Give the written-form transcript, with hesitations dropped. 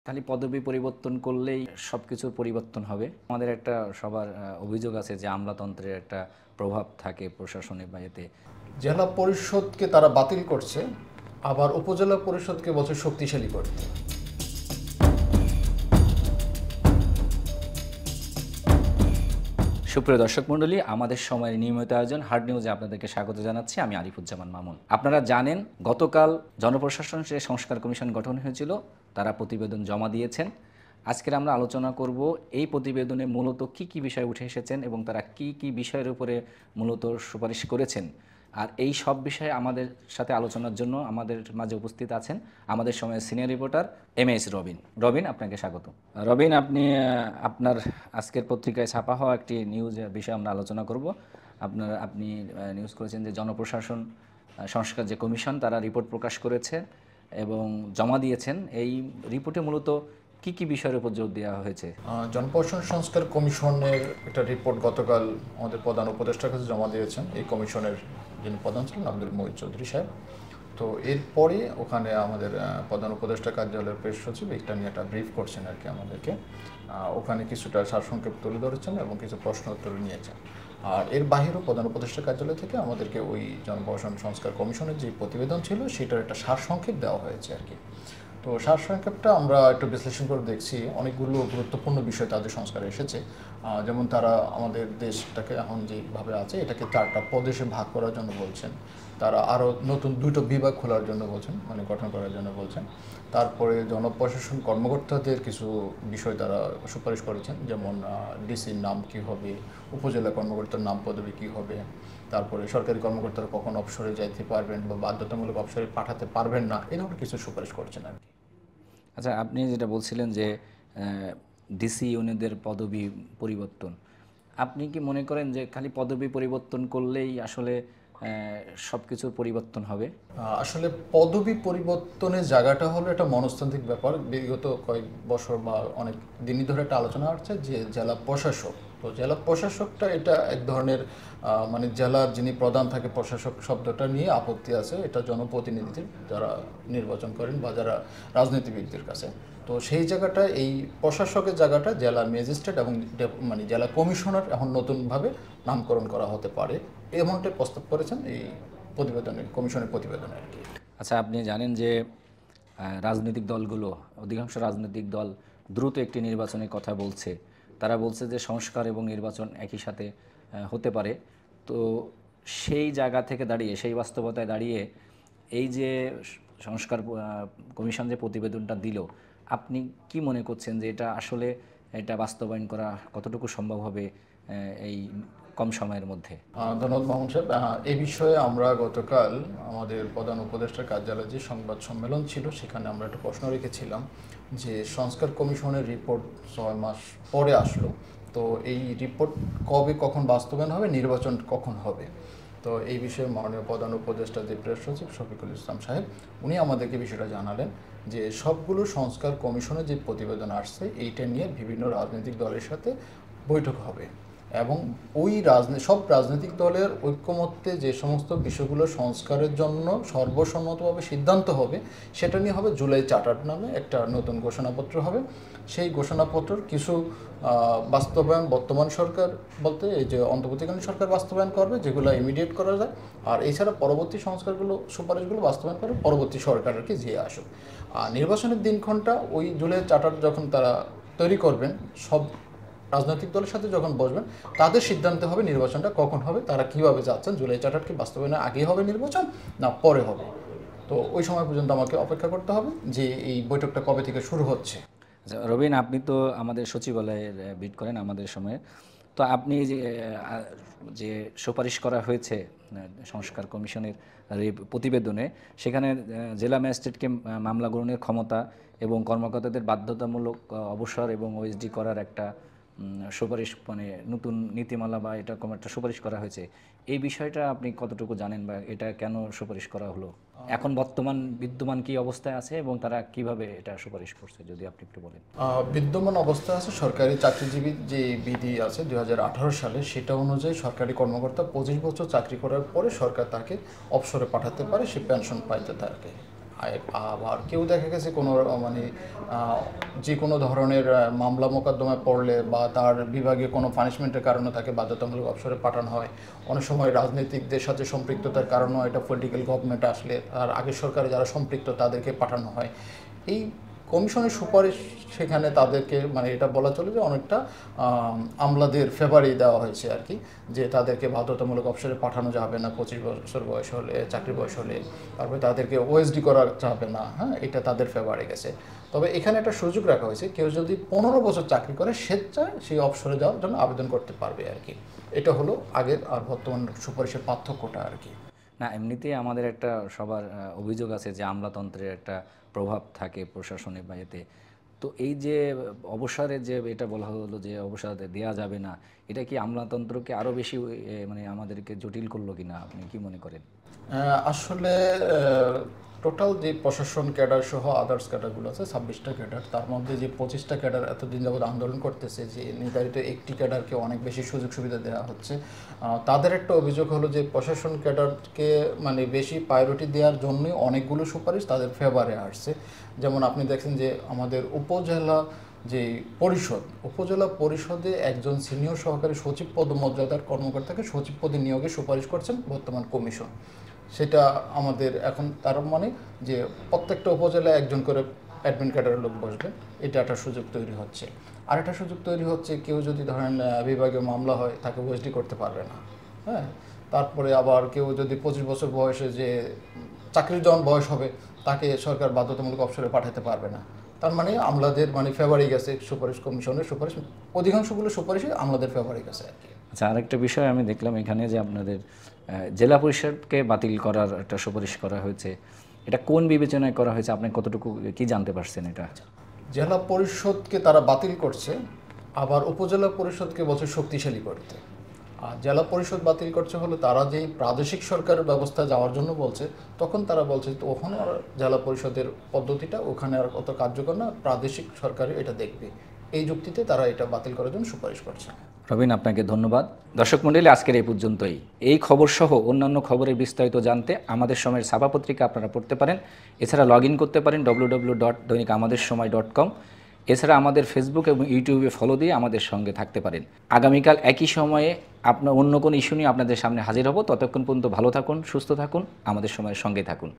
খালি পদবি পরিবর্তন করলেই সবকিছুর পরিবর্তন হবে। আমাদের একটা সবার অভিযোগ আছে যে আমলাতন্ত্রের একটা প্রভাব থাকে প্রশাসনে বা এতে। জেলা পরিষদকে তারা বাতিল করছে, আবার উপজেলা পরিষদকে বলছে শক্তিশালী করতে। সুপ্রিয় দর্শক মণ্ডলী, আমাদের সময়ের নিয়মিত আয়োজন হার্ড নিউজে আপনাদেরকে স্বাগত জানাচ্ছি। আমি আরিফুজ্জামান মামুন। আপনারা জানেন গতকাল জনপ্রশাসন যে সংস্কার কমিশন গঠন হয়েছিল তারা প্রতিবেদন জমা দিয়েছেন। আজকের আমরা আলোচনা করব এই প্রতিবেদনে মূলত কি বিষয় উঠে এসেছেন এবং তারা কি বিষয়ের উপরে মূলত সুপারিশ করেছেন। আর এই সব বিষয়ে আমাদের সাথে আলোচনার জন্য আমাদের মাঝে উপস্থিত আছেন আমাদের সময়ের senior reporter MS Robin. Robin, আপনাকে স্বাগত। রবিন, আপনার আজকের পত্রিকায় ছাপা হওয়া একটি নিউজ বিষয়ে আমরা আলোচনা করব। আপনি নিউজ করেছেন যে জনপ্রশাসন সংস্কার যে কমিশন তারা রিপোর্ট প্রকাশ করেছে এবং জমা দিয়েছেন। এই রিপোর্টে মূলত কি বিষয়ের উপর জোর দেওয়া হয়েছে? জনপ্রশাসন সংস্কার কমিশনের একটা রিপোর্ট গতকাল আমাদের প্রধান উপদেষ্টার কাছে জমা দিয়েছেন এই কমিশনের যিনি প্রধান ছিলেন আব্দুল মহিদ চৌধুরী সাহেব। তো এরপরে ওখানে আমাদের প্রধান উপদেষ্টা কার্যালয়ের প্রেস সচিব এটা নিয়ে একটা ব্রিফ করছেন আর কি আমাদেরকে। ওখানে কিছুটা সারসংক্ষেপ তুলে ধরেছেন এবং কিছু প্রশ্ন উত্তর নিয়েছেন। আর এর বাহিরেও প্রধান উপদেষ্টা কার্যালয় থেকে আমাদেরকে ওই জনপ্রশাসন সংস্কার কমিশনের যে প্রতিবেদন ছিল সেটার একটা সারসংক্ষেপ দেওয়া হয়েছে আর কি। তো সারসংক্ষেপটা আমরা একটু বিশ্লেষণ করে দেখছি, অনেকগুলো গুরুত্বপূর্ণ বিষয় তাদের সংস্কারে এসেছে। যেমন তারা আমাদের দেশটাকে এখন যেভাবে আছে এটাকে 4টা প্রদেশে ভাগ করার জন্য বলছেন। তারা আরও নতুন 2টো বিভাগ খোলার জন্য বলছেন, মানে গঠন করার জন্য বলছেন। তারপরে জনপ্রশাসন কর্মকর্তাদের কিছু বিষয় তারা সুপারিশ করেছেন, যেমন ডিসির নাম কী হবে, উপজেলা কর্মকর্তার নাম পদবি কী হবে, তারপরে সরকারি কর্মকর্তারা কখন অবসরে যাইতে পারবেন বা বাধ্যতামূলক অবসরে পাঠাতে পারবেন না, এই ধরনের কিছু সুপারিশ করছেন আর কি। আচ্ছা, আপনি যেটা বলছিলেন যে ডিসি ইউনিয়নদের পদবি পরিবর্তন, আপনি কি মনে করেন যে খালি পদবি পরিবর্তন করলেই আসলে সব কিছুর পরিবর্তন হবে? আসলে পদবি পরিবর্তনের জায়গাটা হলো একটা মনস্তান্ত্রিক ব্যাপার। বিগত কয়েক বছর বা অনেক দিনই ধরে একটা আলোচনা হচ্ছে যে জেলা প্রশাসক, তো জেলা প্রশাসকটা এটা এক ধরনের মানে জেলার যিনি প্রধান থাকে প্রশাসক শব্দটা নিয়ে আপত্তি আছে, এটা জনপ্রতিনিধিদের যারা নির্বাচন করেন বা যারা রাজনীতিবিদদের কাছে। তো সেই জায়গাটা, এই প্রশাসকের জায়গাটা জেলা ম্যাজিস্ট্রেট এবং মানে জেলা কমিশনার এখন নতুনভাবে নামকরণ করা হতে পারে, এমনটাই প্রস্তাব করেছেন এই প্রতিবেদনে, কমিশনের প্রতিবেদনে আর কি। আচ্ছা, আপনি জানেন যে রাজনৈতিক দলগুলো, অধিকাংশ রাজনৈতিক দল দ্রুত একটি নির্বাচনের কথা বলছে। তারা বলছে যে সংস্কার এবং নির্বাচন একই সাথে হতে পারে। তো সেই জায়গা থেকে দাঁড়িয়ে, সেই বাস্তবতায় দাঁড়িয়ে এই যে সংস্কার কমিশন যে প্রতিবেদনটা দিল, আপনি কি মনে করছেন যে এটা আসলে এটা বাস্তবায়ন করা কতটুকু সম্ভব হবে এই কম সময়ের মধ্যে? ধন্যবাদ মামুন সাহেব। এই বিষয়ে আমরা গতকাল আমাদের প্রধান উপদেষ্টার কার্যালয়ে যে সংবাদ সম্মেলন ছিল সেখানে আমরা একটা প্রশ্ন রেখেছিলাম যে সংস্কার কমিশনের রিপোর্ট 6 মাস পরে আসলো, তো এই রিপোর্ট কবে কখন বাস্তবায়ন হবে, নির্বাচন কখন হবে। তো এই বিষয়ে মাননীয় প্রধান উপদেষ্টা যে প্রেস সচিব শফিকুল ইসলাম সাহেব উনি আমাদেরকে বিষয়টা জানালেন যে সবগুলো সংস্কার কমিশনের যে প্রতিবেদন আসছে এইটা নিয়ে বিভিন্ন রাজনৈতিক দলের সাথে বৈঠক হবে এবং ওই সব রাজনৈতিক দলের ঐক্যমত্যে যে সমস্ত বিষয়গুলো সংস্কারের জন্য সর্বসম্মতভাবে সিদ্ধান্ত হবে সেটা নিয়ে হবে জুলাই চার্টার নামে একটা নতুন ঘোষণাপত্র হবে। সেই ঘোষণাপত্র কিছু বাস্তবায়ন বর্তমান সরকার বলতে এই যে অন্তর্বর্তীকালীন সরকার বাস্তবায়ন করবে, যেগুলো ইমিডিয়েট করা যায়, আর এছাড়া পরবর্তী সংস্কারগুলো সুপারিশগুলো বাস্তবায়ন করে পরবর্তী সরকার আর কি যে আসুক। আর নির্বাচনের দিনক্ষণটা ওই জুলাই চার্টার যখন তারা তৈরি করবেন, সব রাজনৈতিক দলের সাথে যখন বসবেন তাদের সিদ্ধান্তে হবে নির্বাচনটা কখন হবে, তারা কিভাবে যাচ্ছেন, জুলাই চার্টার কি বাস্তবায়নের আগে হবে নির্বাচন না পরে হবে। তো ওই সময় পর্যন্ত আমাকে অপেক্ষা করতে হবে যে এই বৈঠকটা কবে থেকে শুরু হচ্ছে। আচ্ছা রবিন, আপনি তো আমাদের সচিবালয়ের বিট করেন আমাদের সময়ে। তো আপনি যে সুপারিশ করা হয়েছে সংস্কার কমিশনের প্রতিবেদনে, সেখানে জেলা ম্যাজিস্ট্রেটকে মামলা গ্রহণের ক্ষমতা এবং কর্মকর্তাদের বাধ্যতামূলক অবসর এবং ওএসডি করার একটা সুপারিশ, মানে নতুন নীতিমালা বা এরকম একটা সুপারিশ করা হয়েছে। এই বিষয়টা আপনি কতটুকু জানেন বা এটা কেন সুপারিশ করা হলো? এখন বিদ্যমান কি অবস্থায় আছে এবং তারা কিভাবে এটা সুপারিশ করছে, যদি আপনি একটু বলেন। বিদ্যমান অবস্থা আছে, সরকারি চাকরিজীবী যে বিধি আছে 2018 সালে, সেটা অনুযায়ী সরকারি কর্মকর্তা 25 বছর চাকরি করার পরে সরকার তাকে অবসরে পাঠাতে পারে, সে পেনশন পাইতে থাকে। আবার কেউ দেখা গেছে কোনো মানে যে কোনো ধরনের মামলা মোকদ্দমায় পড়লে বা তার বিভাগে কোনো পানিশমেন্টের কারণে তাকে বাধ্যতামূলক অবসরে পাঠানো হয়। অনেক সময় রাজনীতিকদের সাথে সম্পৃক্ততার কারণেও এটা পলিটিক্যাল গভর্নমেন্ট আসলে আর আগের সরকারে যারা সম্পৃক্ত তাদেরকে পাঠানো হয়। এই কমিশনের সুপারিশ সেখানে তাদেরকে মানে এটা বলা চলে যে অনেকটা আমলাদের ফেভারেই দেওয়া হয়েছে আর কি, যে তাদেরকে বাধ্যতামূলক অবসরে পাঠানো যাবে না 25 বছর বয়স হলে, চাকরি বয়স হলে, তারপরে তাদেরকে ওএসডি করা যাবে না। হ্যাঁ, এটা তাদের ফেভারে গেছে। তবে এখানে একটা সুযোগ রাখা হয়েছে, কেউ যদি 15 বছর চাকরি করে স্বেচ্ছায় সেই অবসরে যাওয়ার জন্য আবেদন করতে পারবে আর কি। এটা হলো আগের আর বর্তমান সুপারিশের পার্থক্যটা আর কি। না, এমনিতেই আমাদের একটা সবার অভিযোগ আছে যে আমলাতন্ত্রের একটা প্রভাব থাকে প্রশাসনে বা এতে। তো এই যে অবসরে যে এটা বলা হলো যে অবসর দেওয়া যাবে না, এটা কি আমলাতন্ত্রকে আরও বেশি মানে আমাদেরকে জটিল করলো কিনা, আপনি কি মনে করেন? আসলে টোটাল যে প্রশাসন ক্যাডার সহ আদার্স ক্যাডারগুলো আছে 26টা ক্যাডার, তার মধ্যে যে 25টা ক্যাডার এতদিন যাবৎ আন্দোলন করতেছে যে নির্ধারিত একটি ক্যাডারকে অনেক বেশি সুযোগ সুবিধা দেওয়া হচ্ছে, তাদের একটা অভিযোগ হলো যে প্রশাসন ক্যাডারকে মানে বেশি প্রায়োরিটি দেওয়ার জন্যই অনেকগুলো সুপারিশ তাদের ফেভারে আসছে। যেমন আপনি দেখছেন যে আমাদের উপজেলা যে পরিষদ, উপজেলা পরিষদে একজন সিনিয়র সহকারী সচিব পদমর্যাদার কর্মকর্তাকে সচিব পদে নিয়োগে সুপারিশ করছেন বর্তমান কমিশন। সেটা আমাদের এখন তার মানে যে প্রত্যেকটা উপজেলায় একজন করে অ্যাডমিন ক্যাডারের লোক বসবে, এটা একটা সুযোগ তৈরি হচ্ছে। আর একটা সুযোগ তৈরি হচ্ছে, কেউ যদি ধরেন বিভাগীয় মামলা হয় তাকে ওএসডি করতে পারবে না। হ্যাঁ, তারপরে আবার কেউ যদি 25 বছর বয়সে যে চাকরির যখন বয়স হবে তাকে সরকার বাধ্যতামূলক অবসরে পাঠাতে পারবে না। তার মানে আমলাদের মানে ফেভারে গেছে সুপারিশ, কমিশনের সুপারিশ অধিকাংশগুলো সুপারিশে আমলাদের ফেভারে গেছে আর কি। আচ্ছা, আরেকটা বিষয় আমি দেখলাম এখানে যে আপনাদের জেলা পরিষদকে বাতিল করার একটা সুপারিশ করা হয়েছে, এটা কোন বিবেচনায় করা হয়েছে, আপনি কতটুকু কি জানতে পারছেন এটা? জেলা পরিষদকে তারা বাতিল করছে, আবার উপজেলা পরিষদকে বলছে শক্তিশালী করতে। আর জেলা পরিষদ বাতিল করছে হলো তারা যেই প্রাদেশিক সরকারের ব্যবস্থা যাওয়ার জন্য বলছে, তখন তারা বলছে তো ওখানে আর জেলা পরিষদের পদ্ধতিটা ওখানে আর অত কার্যকর না, প্রাদেশিক সরকারই এটা দেখবে। এই যুক্তিতে তারা এটা বাতিল করার জন্য সুপারিশ করছে। রবিন, আপনাকে ধন্যবাদ। দর্শক মণ্ডলী, আজকের এই পর্যন্তই। এই খবর সহ অন্যান্য খবরের বিস্তারিত জানতে আমাদের সময়ের ছাপা পত্রিকা আপনারা পড়তে পারেন। এছাড়া লগ ইন করতে পারেন www.doinikamadersomoy.com। এছাড়া আমাদের ফেসবুক এবং ইউটিউবে ফলো দিয়ে আমাদের সঙ্গে থাকতে পারেন। আগামীকাল একই সময়ে আপনার অন্য কোনো ইস্যু নিয়ে আপনাদের সামনে হাজির হব। ততক্ষণ পর্যন্ত ভালো থাকুন, সুস্থ থাকুন, আমাদের সময়ের সঙ্গে থাকুন।